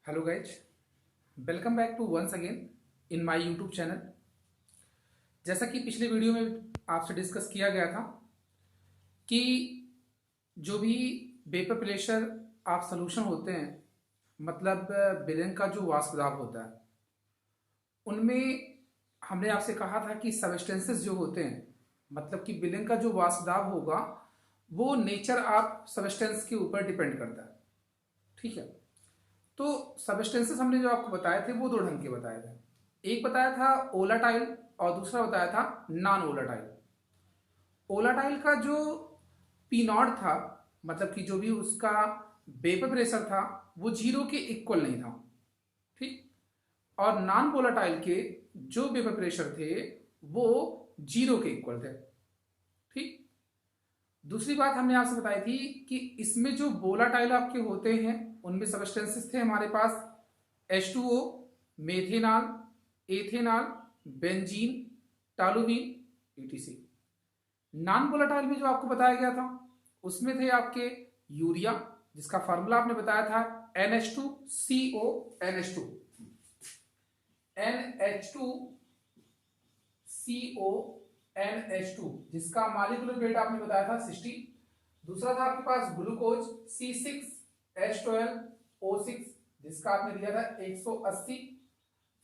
Hello guys, welcome back to once again in my YouTube channel. जैसा कि पिछले video में आपसे डिस्कस किया गया था कि जो भी वेपर प्रेशर आप सोल्यूशन होते हैं, मतलब बेलन का जो वाष्प दाब होता है, उनमें हमने आपसे कहा था कि सबस्टेंसेस जो होते हैं, मतलब कि बेलन का जो वाष्प दाब होगा वो नेचर आप सबस्टेंस के ऊपर डिपेंड करता है। ठीक है, तो सबस्टेंसेस हमने जो आपको बताए थे वो दो ढंग के बताए थे। एक बताया था ओलाटाइल और दूसरा बताया था नॉन ओलाटाइल। ओलाटाइल का जो पी नॉट था, मतलब कि जो भी उसका वेपर प्रेशर था, वो जीरो के इक्वल नहीं था। ठीक। और नॉन वोलाटाइल के जो वेपर प्रेशर थे वो जीरो के इक्वल थे। ठीक। दूसरी बात हमने आपसे बताई थी कि इसमें जो वोलाटाइल आपके होते हैं उनमें सबस्टेंसेस थे हमारे पास H2O, methanol, ethanol, benzene, toluene, etc। Non volatile में जो आपको बताया गया था उसमें थे आपके यूरिया, जिसका फार्मूला आपने बताया था NH2CO NH2 NH2CO NH2, जिसका मॉलिक्यूलर वेट आपने बताया था 60। दूसरा था आपके पास ग्लूकोज C6H12O6, जिसका आपने दिया था 180।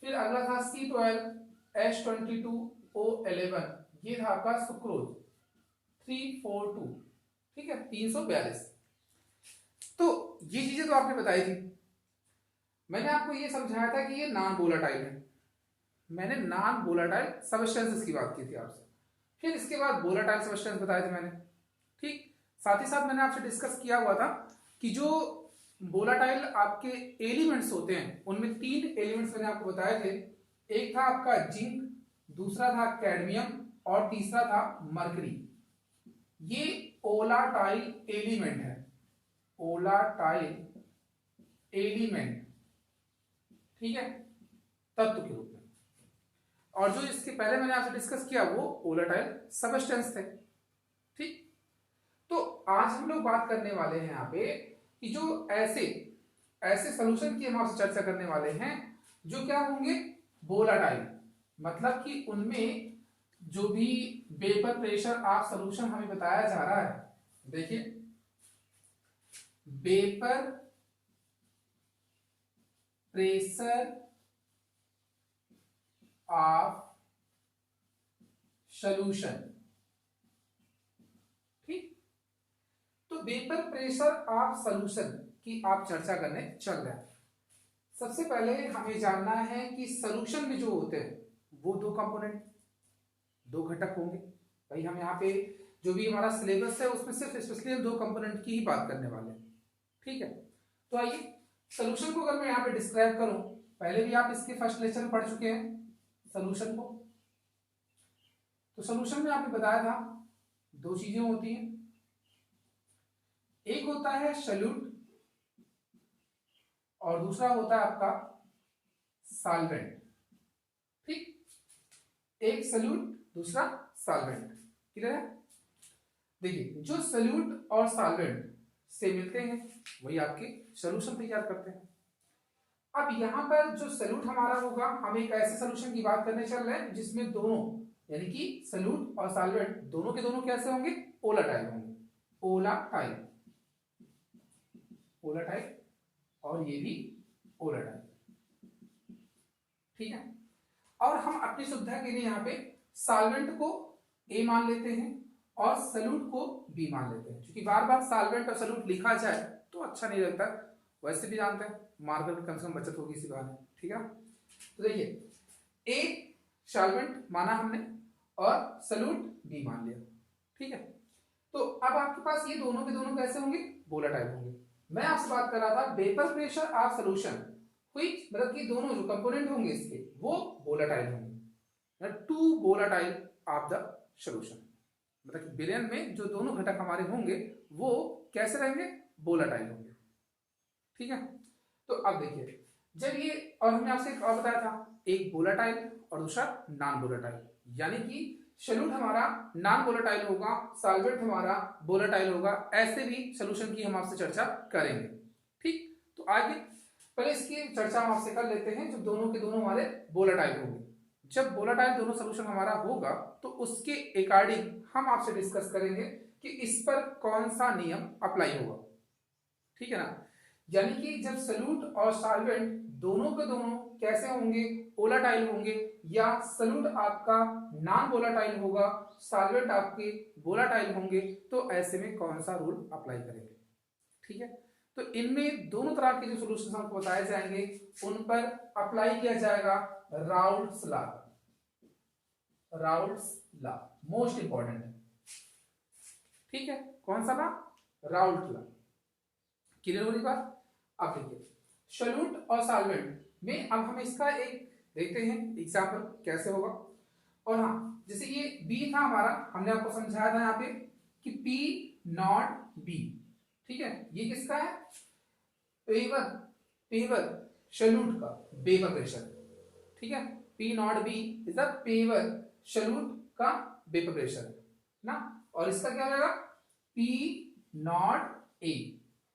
फिर अगला था C12H22O11, ये था आपका सुक्रोज 342। ठीक है, 342। तो ये चीजें तो आपने बताई थी। मैंने आपको ये समझाया था कि ये नॉन वोलाटाइल है। मैंने नॉन वोलाटाइल सबस्टेंसेस की बात की थी आपसे। फिर इसके बाद वोलाटाइल सबस्टेंस बताए थे मैंने। ठीक। साथ ही साथ मैंने आपसे डिस्कस किया हुआ था कि जो वोलाटाइल आपके एलिमेंट्स होते हैं उनमें तीन एलिमेंट्स मैंने आपको बताए थे। एक था आपका जिंक, दूसरा था कैडमियम और तीसरा था मरकरी। ये ओलाटाइल एलिमेंट है, ओलाटाइल एलिमेंट। ठीक है, तत्व के रूप में। और जो इसके पहले मैंने आपसे डिस्कस किया वो ओलाटाइल सबस्टेंस थे। ठीक। तो आज हम लोग बात करने वाले हैं यहाँ पे कि जो ऐसे ऐसे सोल्यूशन की हम आपसे चर्चा करने वाले हैं जो क्या होंगे, वोलाटाइल, मतलब कि उनमें जो भी वेपर प्रेशर आप सोल्यूशन हमें बताया जा रहा है। देखिए, वेपर प्रेशर ऑफ सोल्यूशन। ठीक। तो वेपर प्रेशर ऑफ सोल्यूशन की आप चर्चा करने चल रहे हैं। सबसे पहले हमें जानना है कि सोल्यूशन में जो होते हैं वो दो कंपोनेंट, दो घटक होंगे। भाई हम यहाँ पे जो भी हमारा सिलेबस है उसमें सिर्फ स्पेशली दो कंपोनेंट की ही बात करने वाले हैं। ठीक है, तो आइए सोल्यूशन को अगर मैं यहाँ पे डिस्क्राइब करूं, पहले भी आप इसके फर्स्ट लेक्चर में पढ़ चुके हैं सोल्यूशन को। तो सोल्यूशन में आपने बताया था दो चीजें होती हैं, एक होता है सॉल्यूट और दूसरा होता है आपका सॉल्वेंट। ठीक, एक सॉल्यूट दूसरा सॉल्वेंट। क्लियर है? देखिए, जो सॉल्यूट और सॉल्वेंट से मिलते हैं वही आपके सॉल्यूशन तैयार करते हैं। अब यहां पर जो सॉल्यूट हमारा होगा, हम एक ऐसे सॉल्यूशन की बात करने चल रहे हैं जिसमें दोनों, यानी कि सॉल्यूट और सॉल्वेंट दोनों के दोनों कैसे होंगे, ओलाटाइल होंगे। ओलाटाइल, ओलाटाइल और ये भी ओलाटाइल। ठीक है, और हम अपनी सुविधा के लिए यहाँ पे सॉल्वेंट को ए मान लेते हैं और सॉल्यूट को बी मान लेते हैं, क्योंकि बार बार सॉल्वेंट और सॉल्यूट लिखा जाए तो अच्छा नहीं लगता। वैसे भी जानते हैं मार्कर की कम से कम बचत होगी इसी बहाने। ठीक है, तो देखिए, ए सॉल्वेंट माना हमने और सॉल्यूट बी मान लिया। ठीक है, तो अब आपके पास ये दोनों के दोनों कैसे होंगे, वोलेटाइल होंगे। मैं आपसे बात कर रहा था vapour pressure of solution, which मतलब कि दोनों जो कंपोनेंट होंगे इसके वो वोलेटाइल होंगे। Two volatile of the solution, मतलब कि विलयन में जो दोनों घटक हमारे होंगे वो कैसे रहेंगे, वोलेटाइल होंगे। ठीक है, तो अब देखिए, जब ये, और हमने आपसे एक और बताया था, एक वोलेटाइल और दूसरा नॉन वोलेटाइल, यानी कि सॉल्यूट हमारा नॉन वोलेटाइल होगा, सॉल्वेंट हमारा वोलेटाइल होगा। ऐसे भी सॉल्यूशन की हम आपसे चर्चा करेंगे। ठीक, तो आगे पहले इसकी चर्चा हम आपसे कर लेते हैं। जब दोनों के दोनों हमारे वोलेटाइल होंगे, जब वोलेटाइल दोनों सोल्यूशन हमारा होगा तो उसके अकॉर्डिंग हम आपसे डिस्कस करेंगे कि इस पर कौन सा नियम अप्लाई होगा। ठीक है ना, यानी कि जब सॉल्यूट और सॉल्वेंट दोनों के दोनों कैसे होंगे, वोलेटाइल होंगे, या सॉल्यूट आपका नॉन वोलेटाइल होगा, सॉल्वेंट आपके वोलेटाइल होंगे, तो ऐसे में कौन सा रूल अप्लाई करेंगे। ठीक है, तो इनमें दोनों तरह के जो सॉल्यूशंस आपको बताए जाएंगे उन पर अप्लाई किया जाएगा Raoult's law. Raoult's law most important है। ठीक है, कौन सा लॉ? Raoult law. क्लियर हो रही बात? अब देखिए, सॉल्यूट और सॉल्वेंट में अब हम इसका एक देखते हैं एग्जांपल कैसे होगा। और हाँ, जैसे ये बी था हमारा, हमने आपको समझाया था यहाँ पे कि पी नॉट बी। ठीक है, ये किसका है? पेवर, पेवर सॉल्यूट का वेपर प्रेशर। ठीक है, P not B is the pure solute का वेपर प्रेशर ना। और इसका क्या हो जाएगा? पी नॉट ए,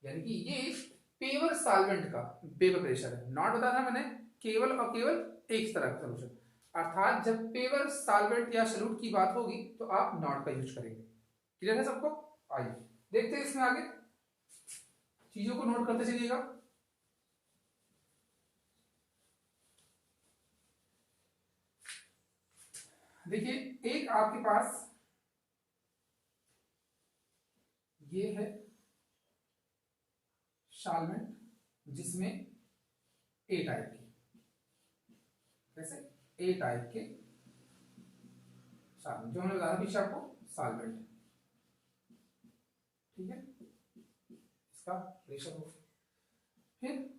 यानी कि ये पेवर सॉल्वेंट का वेपर प्रेशर है। नॉट बताया था मैंने, केवल और केवल एक तरह का सॉल्यूशन, अर्थात जब पेवर सॉल्वेंट या सॉल्यूट की बात होगी तो आप नॉट का यूज करेंगे। क्लियर है सबको? आइए देखते हैं इसमें आगे, चीजों को नोट करते चलिएगा। देखिए, एक आपके पास ये है सॉल्वेंट जिसमें ए टाइप की, कैसे ए टाइप के सॉल्वेंट, जो हमने बताया पीछे आपको सॉल्वेंट। ठीक है, इसका प्रेशर हो, फिर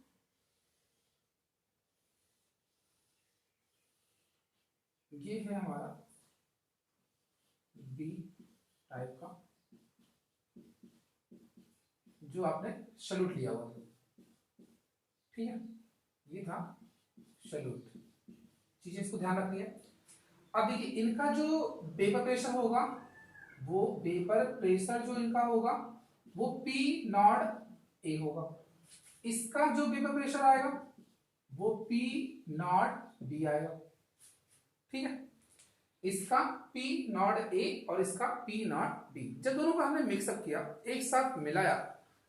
ये है हमारा बी टाइप का जो आपने सॉल्यूट लिया हुआ था। ठीक है, ये था सॉल्यूट। चीजें इसको ध्यान रखनी है। अब देखिए, इनका जो वेपर प्रेशर होगा, वो वेपर प्रेशर जो इनका होगा वो पी नॉट ए होगा। इसका जो वेपर प्रेशर आएगा वो पी नॉट बी आएगा। ठीक है, इसका P नॉट ए और इसका P नॉट बी। जब दोनों को हमने मिक्सअप किया, एक साथ मिलाया,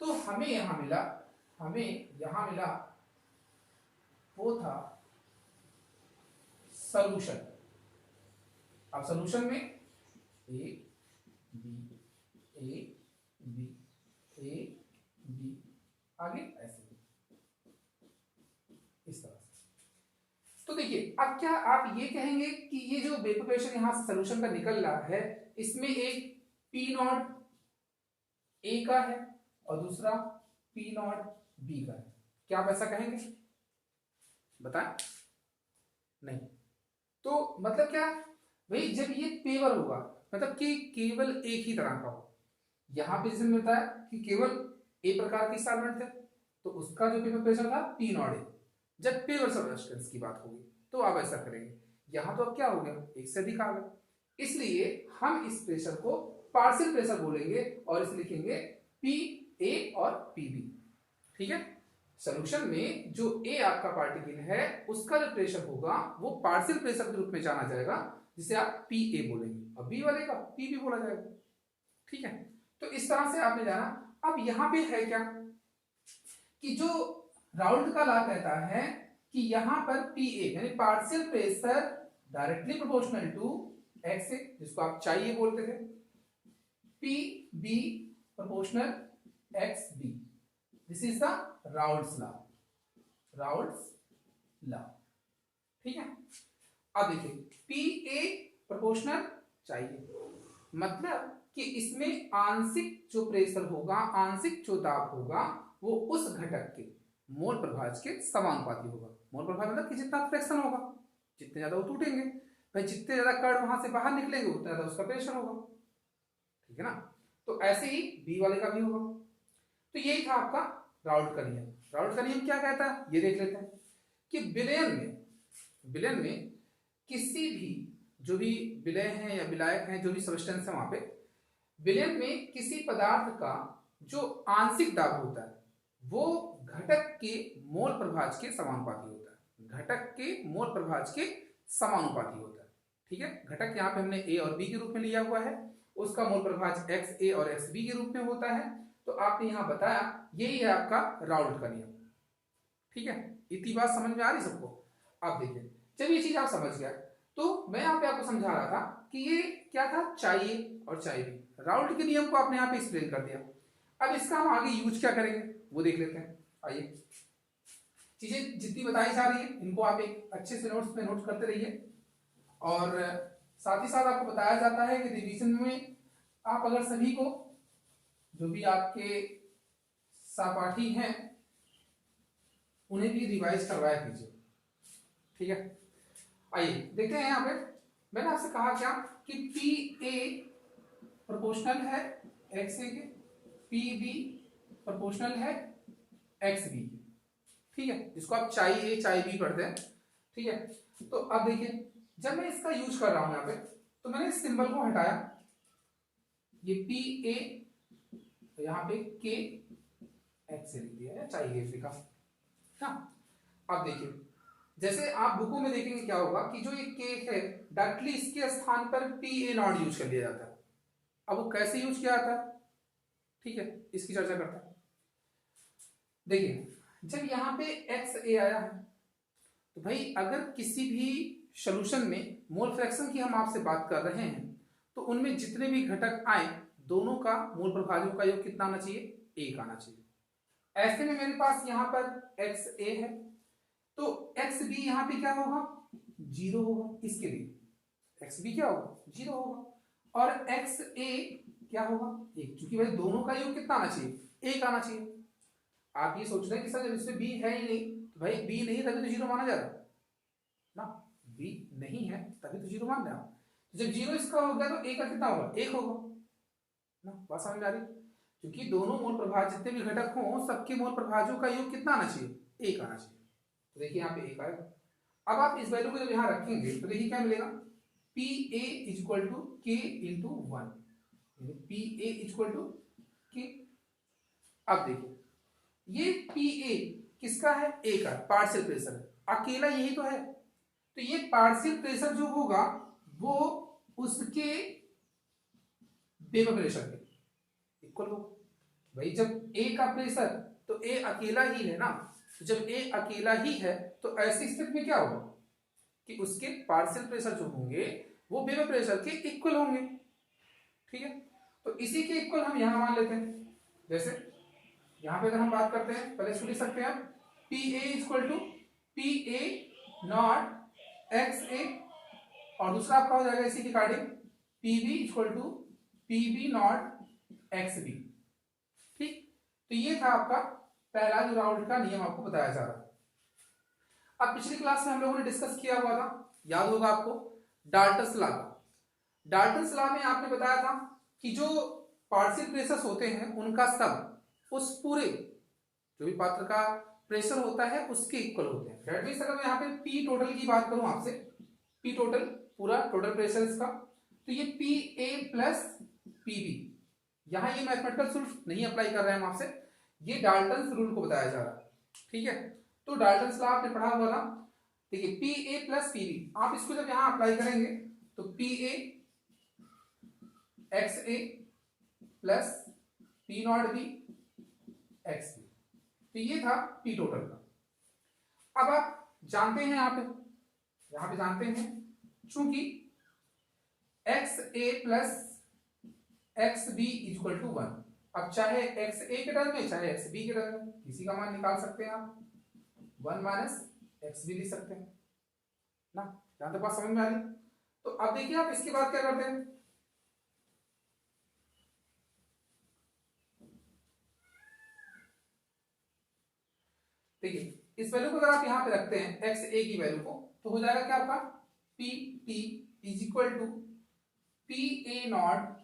तो हमें यहां मिला वो था सॉल्यूशन। अब सॉल्यूशन में A B A B A B, आगे ऐसे इस तरह से। तो देखिए, अब क्या आप ये कहेंगे कि ये जो वेपर प्रेशर यहां से सॉल्यूशन का निकल रहा है, इसमें एक पी नॉट ए का है और दूसरा पी नॉट बी का है, क्या आप ऐसा कहेंगे? बताएं। नहीं। तो मतलब क्या भाई, जब ये पेवर होगा मतलब कि केवल एक ही तरह का हो, यहां पे जैसे मिलता है कि केवल ए प्रकार की सॉल्वेंट है तो उसका जो वेपर प्रेशर था पी नॉट ए। जब पेवर सब्सटेंस की बात होगी तो आप ऐसा करेंगे। यहां तो अब क्या हो गया, एक से अधिक आ गया, इसलिए हम इस प्रेशर को पार्शियल प्रेशर बोलेंगे और इसे लिखेंगे पी ए और पी बी। ठीक है, सॉल्यूशन में जो ए आपका पार्टिकल है उसका जो प्रेशर होगा वो पार्शियल प्रेशर के रूप में जाना जाएगा, जिसे आप पी ए बोलेंगे, और बी वाले का पी बी बोला जाएगा। ठीक है, तो इस तरह से आपने जाना। अब यहां पे है क्या कि जो राउल्ट का लॉ कहता है कि यहां पर पी ए यानी partial pressure directly proportional to X A, जिसको आप चाहिए बोलते थे, P B proportional X B. This is the Raoult's law, Raoult's law. ठीक है, अब देखिए पी ए प्रोपोर्शनल चाहिए, मतलब कि इसमें आंशिक जो प्रेशर होगा, आंशिक जो दाब होगा वो उस घटक के मोल प्रभाज के समानुपाती होगा। मोल प्रभाज मतलब कि जितना फ्रैक्शन होगा, जितने ज्यादा वो टूटेंगे, भाई जितने ज्यादा कण वहां से बाहर निकलेंगे उतना ज्यादा उसका प्रेशर होगा। ठीक है ना, तो ऐसे ही बी वाले का भी होगा। तो यही था आपका राउल्ट का नियम। राउल्ट का नियम क्या कहता है ये देख लेते हैं कि विलयन में किसी भी जो भी विलय हैं या विलायक हैं, जो भी सब्सटेंस है वहां पे, विलयन में किसी पदार्थ का जो आंशिक दाब होता है वो घटक के मोल प्रभाज के समानुपाती होता है। घटक के मोल प्रभाज के समानुपाती होता है। ठीक है, घटक यहाँ पे हमने ए और बी के रूप में लिया हुआ है, उसका मोल प्रभाज एक्स ए और एक्स बी के रूप में होता है। तो आपने यहाँ बताया यही है आपका राउल्ट का नियम। ठीक है, इतनी बात समझ में आ रही सबको? आप देखिए, जब ये चीज आप समझ गया तो मैं यहाँ पे आपको समझा रहा था कि ये क्या था, चाहिए और चाहिए। राउल्ट के नियम को आपने यहाँ पे एक्सप्लेन कर दिया। अब इसका हम आगे यूज क्या करेंगे वो देख लेते हैं। आइए, चीजें जितनी बताई जा रही है इनको आप एक अच्छे से नोट्स पे नोट करते रहिए। और साथ ही साथ आपको बताया जाता है कि रिवीजन में आप अगर सभी को, जो भी आपके सहपाठी हैं, उन्हें भी रिवाइज करवाया कीजिए। ठीक है, आइए देखते हैं। यहाँ पे मैंने आपसे कहा क्या कि पी ए प्रोपोर्शनल है एक्स ए के, पी बी प्रोपोर्शनल है एक्स बी के। ठीक है, जिसको आप चाई ए चाई बी पढ़ते हैं। ठीक है, तो अब देखिए, जब मैं इसका यूज कर रहा हूं यहाँ पे, तो मैंने इस सिंबल को हटाया, ये पी ए, यहाँ पे के एक्स ए लिख दिया है, चाई ए लिखा। हाँ, अब देखिए, जैसे आप बुकों में देखेंगे क्या होगा कि जो ये के है डायरेक्टली इसके स्थान पर पी ए नॉट यूज कर लिया जाता है। अब वो कैसे यूज किया जाता है, ठीक है, इसकी चर्चा करते हैं। देखिए, जब यहाँ पे एक्स ए आया है, तो भाई अगर किसी भी सॉल्यूशन में मोल फ्रैक्शन की हम आपसे बात कर रहे हैं, तो उनमें जितने भी घटक आए, दोनों का मोल प्रभाजों का योग कितना आना चाहिए, एक आना चाहिए। ऐसे में मेरे पास यहाँ पर एक्स ए है, तो एक्स बी यहाँ पे क्या होगा, जीरो होगा। इसके लिए एक्स बी क्या होगा, जीरो होगा। और एक्स ए क्या होगा, एक, क्योंकि भाई दोनों का योग कितना आना चाहिए, एक आना चाहिए। आप ये सोच रहे हैं कि सर जब इसमें बी है ही नहीं, तो भाई बी नहीं तभी तो जीरो माना जा रहा है ना, बी नहीं है तभी तो जीरो मान रहे हैं। तो जब जीरो इसका हो गया तो ए का कितना होगा, एक होगा ना। बात समझ में आ रही? क्योंकि दोनों मोल प्रभाज जितने भी घटक हों, सबके मोल प्रभाजों का योग कितना आना चाहिए, एक आना चाहिए। तो देखिए यहाँ पे एक आएगा। अब आप इस वैल्यू को जब यहाँ रखेंगे तो देखिए क्या मिलेगा, P A is equal to K into one, P A is equal to K. अब देखिए, ये पी ए किसका है, ए का, पार्शियल प्रेशर है, अकेला यही तो है। तो ये पार्शियल प्रेशर जो होगा वो उसके वेपर प्रेशर के इक्वल होगा। भाई जब ए का प्रेशर, तो ए अकेला ही है ना, तो जब ए अकेला ही है तो ऐसी स्थिति में क्या होगा कि उसके पार्शियल प्रेशर जो होंगे वो वेपर प्रेशर के इक्वल होंगे। ठीक है, तो इसी के इक्वल हम यहां मान लेते हैं। जैसे यहां पे अगर हम बात करते हैं, पहले इसको लिख सकते हैं P A equal to P A naught X A, और दूसरा आपका हो जाएगा इसी के according P B equal to P B not X B. ठीक, तो ये था आपका पहला जो राउल्ट का नियम आपको बताया जा रहा है। अब पिछली क्लास में हम लोगों ने डिस्कस किया हुआ था, याद होगा आपको, डाल्टन्स लॉ का। डाल्टन्स लॉ में आपने बताया था कि जो पार्शियल प्रेशर्स होते हैं उनका सब उस पूरे जो भी पात्र का प्रेशर होता है उसके इक्वल होते हैं। दैट मींस अगर मैं यहाँ पे पी टोटल की बात करूं आपसे, पी टोटल पूरा टोटल प्रेशर इसका, तो ये P A plus P B, यहाँ ये मैथमेटिकल रूल नहीं अप्लाई कर रहे हैं हम आपसे, ये डाल्टन्स रूल को बताया जा रहा है। ठीक है, तो डाल्टन्स लॉ आपने पढ़ा हुआ था। देखिए P A plus P B, आप इसको जब यहां अप्लाई करेंगे तो P A X A plus P not B X B, तो ये था पी टोटल का। अब आप जानते हैं यहां पे जानते हैं, चूंकि X A plus X B equal to one, अब चाहे एक्स ए के टर्म में चाहे एक्स बी के टर्म में किसी का मान निकाल सकते हैं आप, वन माइनस एक्स बी लिख सकते हैं ना। यहां तक बात समझ में आ रही? तो अब देखिए आप इसके बाद क्या करते हैं, देखिए इस वैल्यू को अगर आप यहां पे रखते हैं एक्स ए की वैल्यू को, तो हो जाएगा क्या आपका P T is equal to P A not,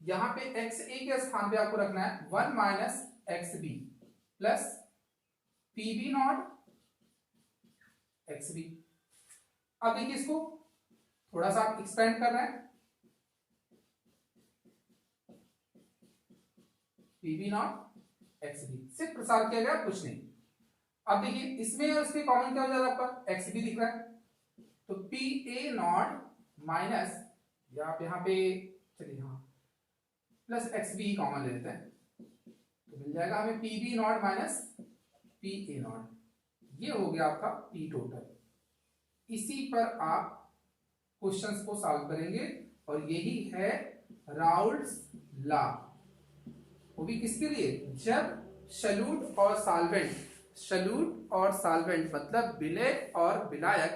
यहां पे एक्स ए के स्थान पे आपको रखना है one minus X B plus P B not X B. अब देखिए इसको थोड़ा सा आप एक्सपेंड कर रहे हैं, P B not X B सिर्फ प्रसार किया गया, कुछ नहीं। अब देखिए इसमें और इसमें कॉमन क्या हो जाएगा आपका, एक्स बी दिख रहा है, तो पी ए नॉट माइनस यहाँ पे चलिए हाँ प्लस एक्स बी कॉमन ले लेते हैं, तो मिल जाएगा हमें P B not minus P A not, ये हो गया आपका पी टोटल। इसी पर आप क्वेश्चंस को सॉल्व करेंगे और यही है राउल्ट्स लॉ। वो भी किसके लिए, जब सॉल्यूट और सॉल्वेंट मतलब विलेय और विलायक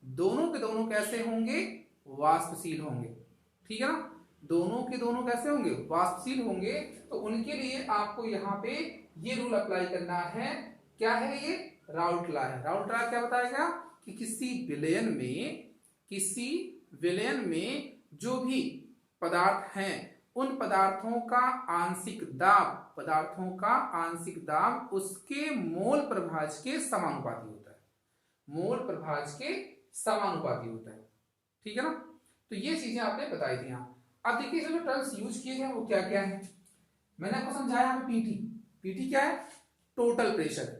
दोनों के दोनों कैसे होंगे, वाष्पशील होंगे। ठीक है ना, दोनों के दोनों कैसे होंगे, वाष्पशील होंगे। तो उनके लिए आपको यहाँ पे ये रूल अप्लाई करना है। क्या है ये, राउल्ट लॉ है। राउल्ट लॉ क्या बताएगा कि किसी विलयन में जो भी पदार्थ हैं उन पदार्थों का आंशिक दाब उसके मोल प्रभाज के समानुपाती होता है। ठीक है ना, तो ये चीजें आपने बताई थी यहाँ। अब देखिए इसमें जो टर्म्स यूज किए गए वो क्या क्या है, मैंने आपको समझाया हमें पीटी क्या है, टोटल प्रेशर है।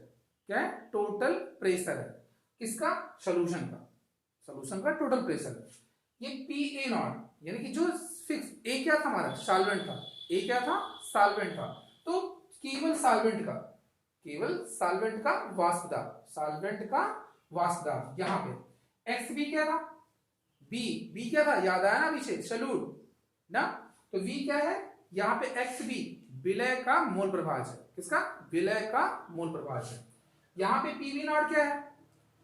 क्या है, टोटल प्रेशर है किसका, सॉल्यूशन का टोटल प्रेशर है। ये पी ए नॉट यानी कि जो फिक्स, ए क्या था हमारा, सॉल्वेंट था, तो केवल सॉल्वेंट का वाष्प दाब यहाँ पे। एक्स बी क्या था, बी क्या था, याद आया ना पीछे, सॉल्यूट ना, तो वी क्या है यहाँ पे, एक्स बी विलय का मोल प्रभाज है। किसका, विलय का मोल प्रभाज है। यहाँ पे पीवी नॉट क्या है,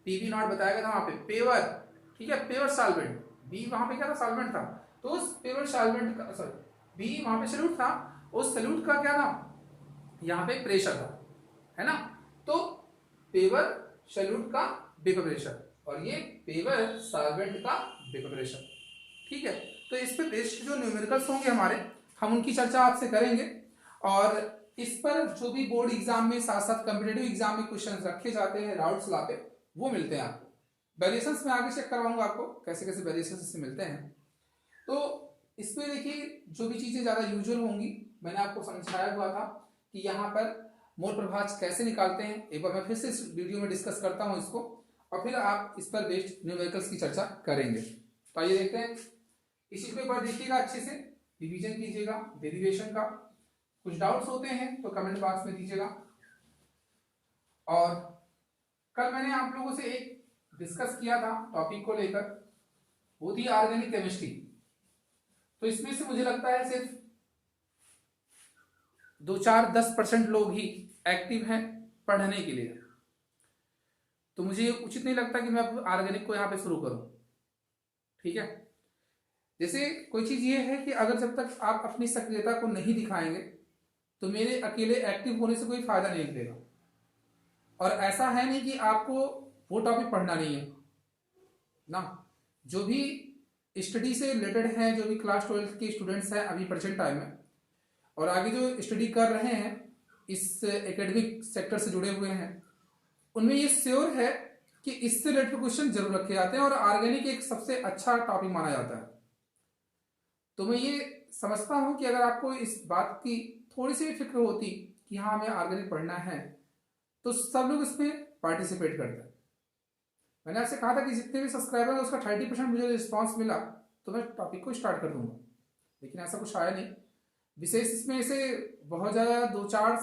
पीवी नॉट बताया था वहां पे पेवर, ठीक है, पेवर सॉल्वेंट, बी वहां पे क्या था, सॉल्वेंट था, तो उस पेवर सॉल्वेंट का, सॉरी बी वहां पे सॉल्यूट था, उस सॉल्यूट का क्या था, यहाँ पे प्रेशर था, है ना, तो पेवर सॉल्यूट का वेपर प्रेशर और ये पेवर सॉल्वेंट का वेपर प्रेशर। ठीक है, तो इस पे बेस्ड जो न्यूमेरिकल्स होंगे हमारे, हम उनकी चर्चा आपसे करेंगे। और इस पर जो भी बोर्ड एग्जाम में साथ साथ कॉम्पिटिटिव एग्जाम में क्वेश्चन रखे जाते हैं राउल्ट्स लॉ पे, वो मिलते हैं आपको। वेरिएशंस में आगे चेक करवाऊंगा आपको कैसे कैसे वेरिएशंस इससे मिलते हैं। तो इस पे देखिए जो भी चीजें ज्यादा यूजुअल होंगी, मैंने आपको समझाया हुआ था कि यहाँ पर मोल प्रभाज कैसे निकालते हैं। एक बार मैं फिर से इस वीडियो में डिस्कस करता हूँ इसको, और फिर आप इस पर बेस्ड न्यूमेरिकल्स की चर्चा करेंगे। तो आइए देखते हैं, इसी को एक बार देखिएगा अच्छे से, रिवीजन कीजिएगा डेरिवेशन का। कुछ डाउट्स होते हैं तो कमेंट बॉक्स में दीजिएगा। और कल मैंने आप लोगों से एक डिस्कस किया था टॉपिक को लेकर, वो थी ऑर्गेनिक केमिस्ट्री। तो इसमें से मुझे लगता है सिर्फ 2-4-10% लोग ही एक्टिव हैं पढ़ने के लिए, तो मुझे उचित नहीं लगता कि मैं ऑर्गेनिक को यहाँ पे शुरू करूं। ठीक है, जैसे कोई चीज ये है कि अगर जब तक आप अपनी सक्रियता को नहीं दिखाएंगे तो मेरे अकेले एक्टिव होने से कोई फायदा नहीं मिलेगा। और ऐसा है नहीं कि आपको वो टॉपिक पढ़ना नहीं है ना, जो भी स्टडी से रिलेटेड है, जो भी क्लास 12 के स्टूडेंट्स हैं अभी प्रेजेंट टाइम में और आगे जो स्टडी कर रहे हैं इस एकेडमिक सेक्टर से जुड़े हुए हैं, उनमें ये श्योर है कि इससे रिलेटेड क्वेश्चन जरूर रखे जाते हैं और ऑर्गेनिक एक सबसे अच्छा टॉपिक माना जाता है। तो मैं ये समझता हूं कि अगर आपको इस बात की थोड़ी सी भी फिक्र होती कि हाँ हमें ऑर्गेनिक पढ़ना है, तो सब लोग इसमें पार्टिसिपेट करते हैं। मैंने आपसे कहा था कि जितने भी सब्सक्राइबर है उसका 30% मुझे रिस्पॉन्स मिला तो मैं टॉपिक को स्टार्ट कर दूंगा, लेकिन ऐसा कुछ आया नहीं। विशेष इसमें ऐसे बहुत ज़्यादा 2-4,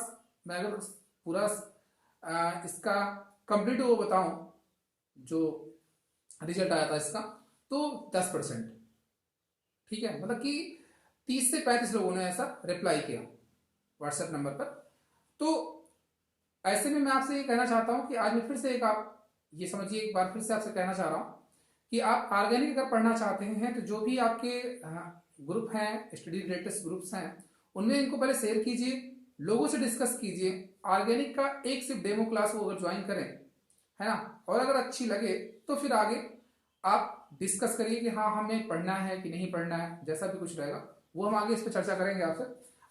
मैं अगर पूरा इसका कंप्लीट वो बताऊं जो रिजल्ट आया था इसका, तो 10%। ठीक है, मतलब कि 30 से 35 लोगों ने ऐसा रिप्लाई किया व्हाट्सएप नंबर पर। तो ऐसे में मैं आपसे ये कहना चाहता हूं कि आज मैं फिर से एक, आप ये समझिए, एक बार फिर से आपसे कहना चाह रहा हूं कि आप ऑर्गेनिक अगर पढ़ना चाहते हैं तो जो भी आपके ग्रुप हैं, स्टडी रिलेटेड ग्रुप्स हैं, उनमें इनको पहले शेयर कीजिए, लोगों से डिस्कस कीजिए। ऑर्गेनिक का एक सिर्फ डेमो क्लास वो अगर ज्वाइन करें, है ना, और अगर अच्छी लगे तो फिर आगे आप डिस्कस करिए कि हाँ हमें पढ़ना है कि नहीं पढ़ना है, जैसा भी कुछ रहेगा वो हम आगे इस पर चर्चा करेंगे आपसे।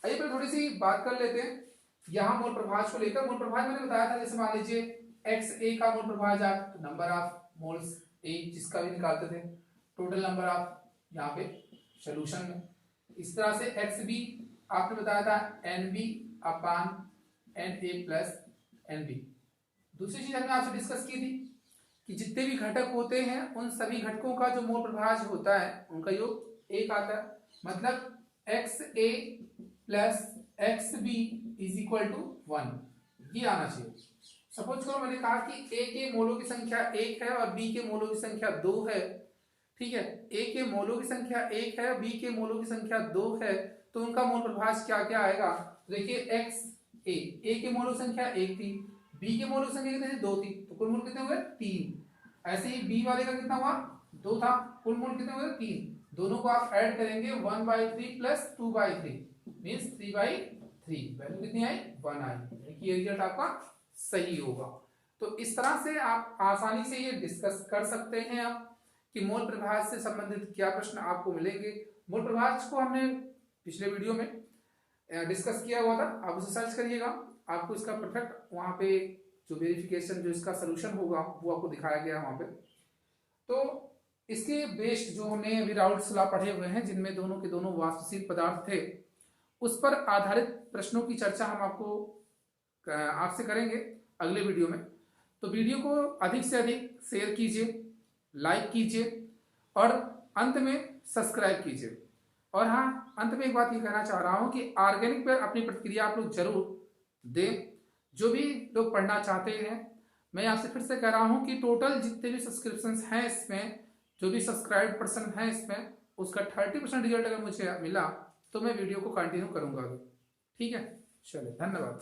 आइए पहले थोड़ी सी बात कर लेते हैं यहाँ मोल प्रभाज को लेकर। मोल प्रभाज मैंने बताया था, जैसे मान लीजिए एक्स ए का मोल प्रभाज आप नंबर ऑफ मोल्स ए जिसका भी निकालते थे, टोटल नंबर ऑफ यहाँ पे सोल्यूशन में। इस तरह से एक्स बी आपने बताया था एन बी अपान Na+NB। दूसरी चीज हमने आपसे डिस्कस की थी कि जितने भी घटक होते हैं उन सभी घटकों का जो मोल प्रभाज होता है उनका योग 1 आता है, मतलब XA + XB = 1, ये आना चाहिए। सपोज करो मैंने कहा कि A के मोलों की संख्या 1 है और B के मोलों की संख्या 2 है, ठीक है। A के मोलों की संख्या 1 है, B के मोलों की संख्या 2 है, तो उनका मोल प्रभाज क्या क्या आएगा? देखिए A के मोलों की संख्या 1 थी, B के मोलों की संख्या कितनी थी? 2 थी, तो कुल मोल कितने हुए? 3। ऐसे ही B वाले का कितना हुआ? 2 था, कुल मोल कितने हुए? 3। दोनों को आप ऐड करेंगे 1/3 + 2/3 मींस 3/3, वैल्यू कितनी आई? 1 आई, यानी कि ये रिजल्ट आपका सही होगा। तो इस तरह से आप आसानी से ये डिस्कस कर सकते हैं आप कि मोल प्रभाज से संबंधित क्या प्रश्न आपको मिलेंगे। मोल प्रभाज को हमने पिछले वीडियो में डिस्कस किया हुआ था, आप उसे सर्च करिएगा, आपको इसका परफेक्ट वहां पे जो वेरिफिकेशन जो इसका सोल्यूशन होगा वो आपको दिखाया गया वहां पे। तो इसके बेस्ड जो हमने अभी राउल्ट्स लॉ पढ़े हुए हैं जिनमें दोनों के दोनों वाष्पशील पदार्थ थे, उस पर आधारित प्रश्नों की चर्चा हम आपसे करेंगे अगले वीडियो में। तो वीडियो को अधिक से अधिक शेयर कीजिए, लाइक कीजिए और अंत में सब्सक्राइब कीजिए। और हाँ, अंत में एक बात ये कहना चाह रहा हूँ कि ऑर्गेनिक पर अपनी प्रतिक्रिया आप लोग जरूर दें, जो भी लोग पढ़ना चाहते हैं। मैं आपसे फिर से कह रहा हूँ कि टोटल जितने भी सब्सक्रिप्शंस हैं इसमें, जो भी सब्सक्राइब पर्सन हैं इसमें, उसका 30% रिजल्ट अगर मुझे मिला तो मैं वीडियो को कंटिन्यू करूँगा। ठीक है, चलिए, धन्यवाद।